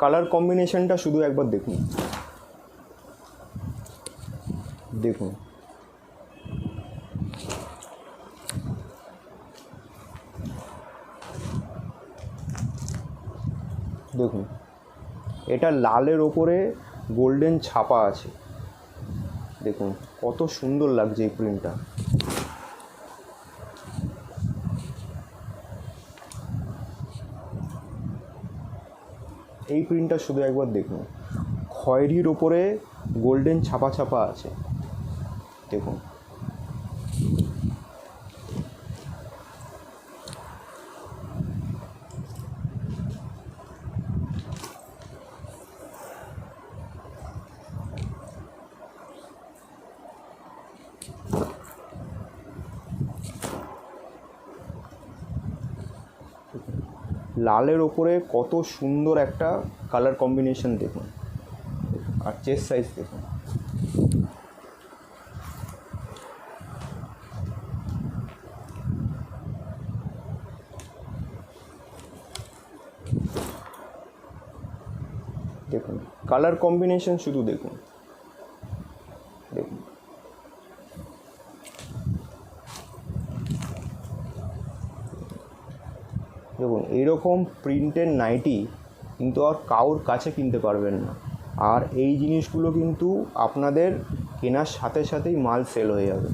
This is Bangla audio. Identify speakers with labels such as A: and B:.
A: কালার কম্বিনেশনটা শুধু একবার দেখুন, দেখুন দেখুন এটা লালের ওপরে গোল্ডেন ছাপা আছে, দেখুন কত সুন্দর লাগছে এই প্রিন্টটা। এই প্রিন্টটা শুধু একবার দেখুন, খয়েরির ওপরে গোল্ডেন ছাপা ছাপা আছে, দেখুন লালের ওপরে কত সুন্দর একটা কালার কম্বিনেশন দেখুন, আর চেস্ট সাইজ দেখুন। দেখুন কালার কম্বিনেশন শুধু দেখুন, দেখুন দেখুন এইরকম প্রিন্টের নাইটি কিন্তু আর কারোর কাছে কিনতে পারবেন না। আর এই জিনিসগুলো কিন্তু আপনাদের কেনার সাথে সাথেই মাল সেল হয়ে যাবে।